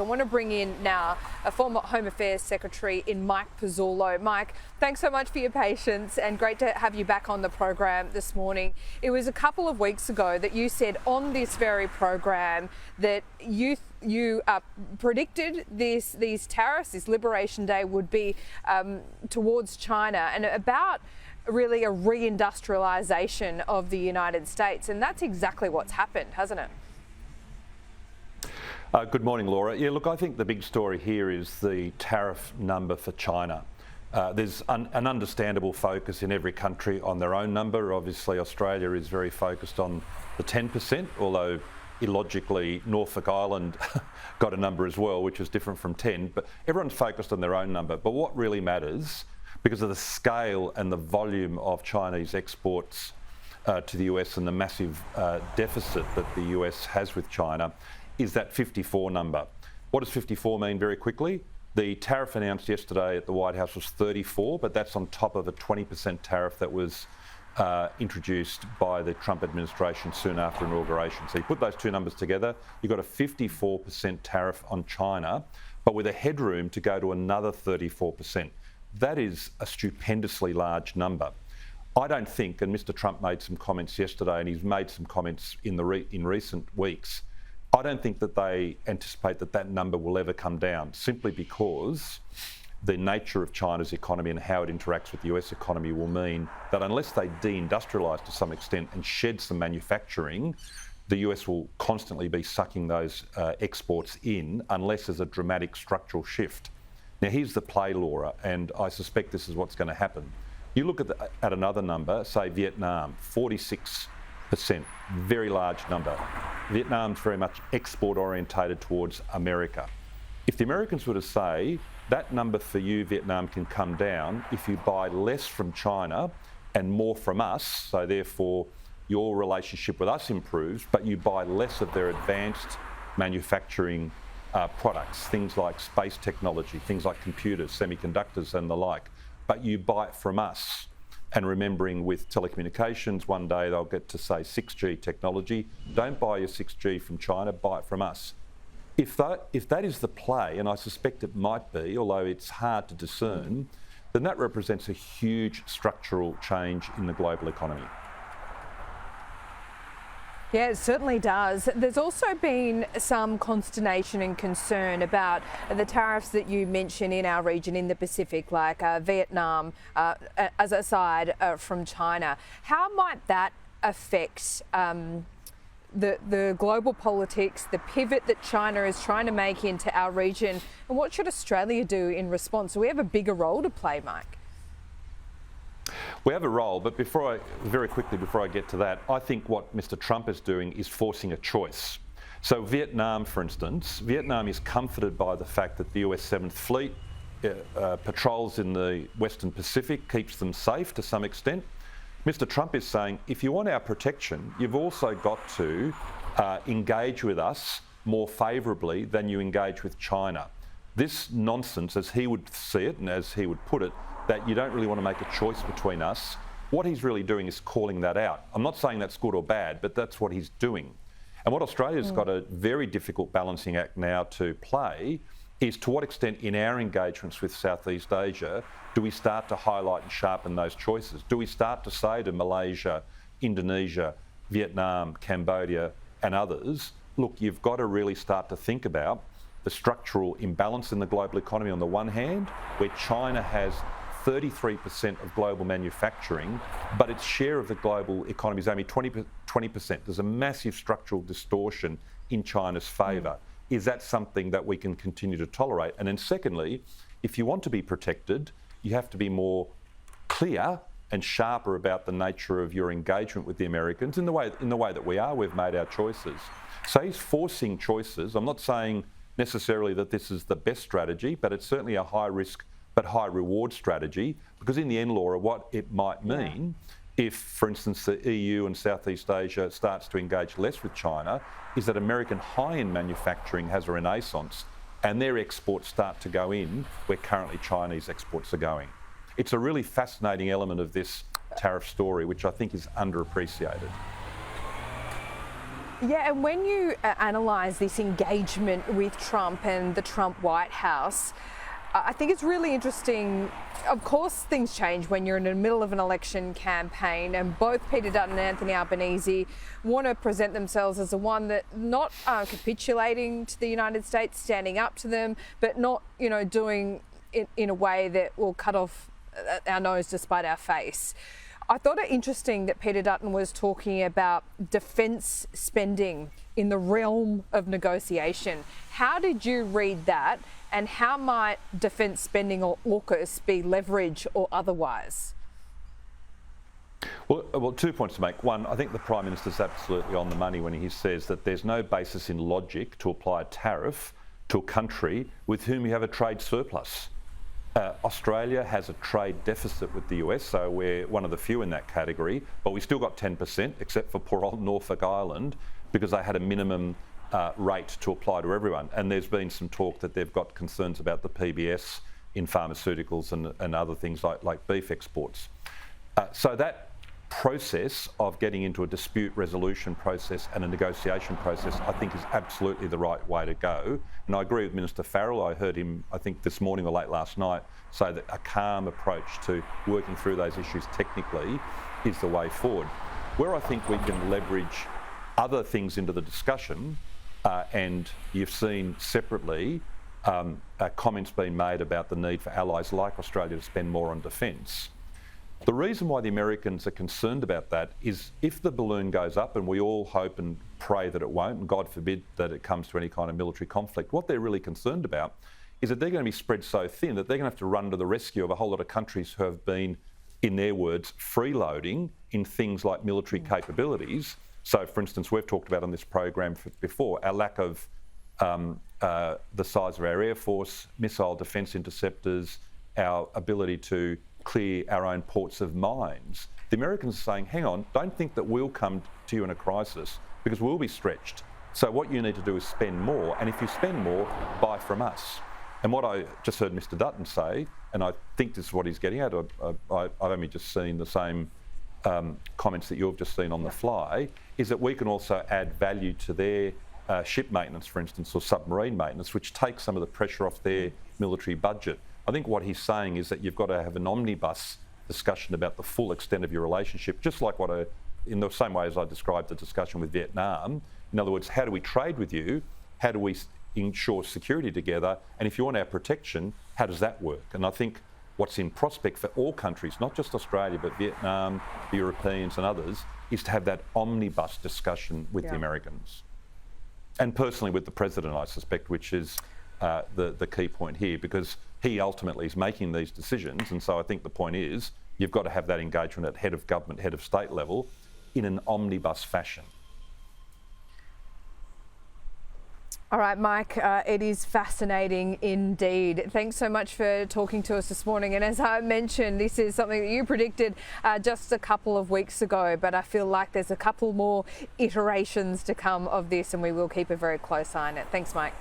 I want to bring in now a former Home Affairs Secretary in Mike Pezzullo. Mike, thanks so much for your patience and great to have you back on the program this morning. It was a couple of weeks ago that you said on this very program that you predicted these tariffs, this Liberation Day would be towards China and about really a reindustrialisation of the United States. And that's exactly what's happened, hasn't it? Good morning, Laura. Yeah, look, I think the big story here is the tariff number for China. There's an understandable focus in every country on their own number. Obviously, Australia is very focused on the 10%, although illogically Norfolk Island got a number as well, which is different from 10, but everyone's focused on their own number. But what really matters, because of the scale and the volume of Chinese exports to the US and the massive deficit that the US has with China, is that 54 number. What does 54 mean very quickly? The tariff announced yesterday at the White House was 34, but that's on top of a 20% tariff that was introduced by the Trump administration soon after inauguration. So you put those two numbers together, you've got a 54% tariff on China, but with a headroom to go to another 34%. That is a stupendously large number. I don't think, and Mr. Trump made some comments yesterday, and he's made some comments in recent weeks, I don't think that they anticipate that that number will ever come down, simply because the nature of China's economy and how it interacts with the US economy will mean that unless they deindustrialise to some extent and shed some manufacturing, the US will constantly be sucking those exports in unless there's a dramatic structural shift. Now, here's the play, Laura, and I suspect this is what's going to happen. You look at another number, say Vietnam, 46%, very large number. Vietnam's very much export orientated towards America. If the Americans were to say, that number for you, Vietnam, can come down if you buy less from China and more from us, so therefore your relationship with us improves, but you buy less of their advanced manufacturing products, things like space technology, things like computers, semiconductors and the like, but you buy it from us. And remembering with telecommunications, one day they'll get to say 6G technology. Don't buy your 6G from China, buy it from us. If that is the play, and I suspect it might be, although it's hard to discern, then that represents a huge structural change in the global economy. Yeah, it certainly does. There's also been some consternation and concern about the tariffs that you mention in our region in the Pacific, like Vietnam, as a side from China. How might that affect the global politics, the pivot that China is trying to make into our region, and what should Australia do in response? So we have a bigger role to play, Mike. We have a role, but very quickly before I get to that, I think what Mr. Trump is doing is forcing a choice. So Vietnam, for instance, Vietnam is comforted by the fact that the US 7th Fleet patrols in the Western Pacific, keeps them safe to some extent. Mr. Trump is saying, if you want our protection, you've also got to engage with us more favourably than you engage with China. This nonsense, as he would see it and as he would put it, that you don't really want to make a choice between us, what he's really doing is calling that out. I'm not saying that's good or bad, but that's what he's doing. And what Australia's got a very difficult balancing act now to play is to what extent in our engagements with Southeast Asia do we start to highlight and sharpen those choices? Do we start to say to Malaysia, Indonesia, Vietnam, Cambodia and others, look, you've got to really start to think about the structural imbalance in the global economy on the one hand, where China has 33% of global manufacturing, but its share of the global economy is only 20%. There's a massive structural distortion in China's favour. Is that something that we can continue to tolerate? And then secondly, if you want to be protected, you have to be more clear and sharper about the nature of your engagement with the Americans in the way that we are. We've made our choices. So he's forcing choices. I'm not saying necessarily that this is the best strategy, but it's certainly a high risk but high reward strategy, because in the end, Laura, what it might mean if, for instance, the EU and Southeast Asia starts to engage less with China, is that American high-end manufacturing has a renaissance and their exports start to go in where currently Chinese exports are going. It's a really fascinating element of this tariff story, which I think is underappreciated. Yeah, and when you analyse this engagement with Trump and the Trump White House, I think it's really interesting. Of course, things change when you're in the middle of an election campaign, and both Peter Dutton and Anthony Albanese want to present themselves as the one that not capitulating to the United States, standing up to them, but not, doing it in a way that will cut off our nose to spite our face. I thought it interesting that Peter Dutton was talking about defence spending in the realm of negotiation. How did you read that, and how might defence spending or AUKUS be leverage or otherwise? Well, 2 points to make. One, I think the Prime Minister's absolutely on the money when he says that there's no basis in logic to apply a tariff to a country with whom you have a trade surplus. Australia has a trade deficit with the US, so we're one of the few in that category, but we still got 10%, except for poor old Norfolk Island, because they had a minimum rate to apply to everyone. And there's been some talk that they've got concerns about the PBS in pharmaceuticals and other things like beef exports. So that process of getting into a dispute resolution process and a negotiation process, I think, is absolutely the right way to go. And I agree with Minister Farrell. I heard him, I think this morning or late last night, say that a calm approach to working through those issues technically is the way forward. Where I think we can leverage other things into the discussion, and you've seen separately comments being made about the need for allies like Australia to spend more on defence. The reason why the Americans are concerned about that is if the balloon goes up, and we all hope and pray that it won't, and God forbid that it comes to any kind of military conflict, what they're really concerned about is that they're going to be spread so thin that they're going to have to run to the rescue of a whole lot of countries who have been, in their words, freeloading in things like military capabilities. So, for instance, we've talked about on this program before, our lack of the size of our Air Force, missile defence interceptors, our ability to clear our own ports of mines. The Americans are saying, hang on, don't think that we'll come to you in a crisis, because we'll be stretched. So what you need to do is spend more, and if you spend more, buy from us. And what I just heard Mr Dutton say, and I think this is what he's getting at, I've only just seen the same comments that you've just seen on the fly, is that we can also add value to their ship maintenance, for instance, or submarine maintenance, which takes some of the pressure off their military budget. I think what he's saying is that you've got to have an omnibus discussion about the full extent of your relationship, just like in the same way as I described the discussion with Vietnam. In other words, how do we trade with you? How do we ensure security together? And if you want our protection, how does that work? And I think what's in prospect for all countries, not just Australia, but Vietnam, the Europeans and others, is to have that omnibus discussion with the Americans. And personally with the President, I suspect, which is the key point here, because he ultimately is making these decisions. And so I think the point is you've got to have that engagement at head of government, head of state level in an omnibus fashion. All right, Mike, it is fascinating indeed. Thanks so much for talking to us this morning. And as I mentioned, this is something that you predicted just a couple of weeks ago, but I feel like there's a couple more iterations to come of this, and we will keep a very close eye on it. Thanks, Mike.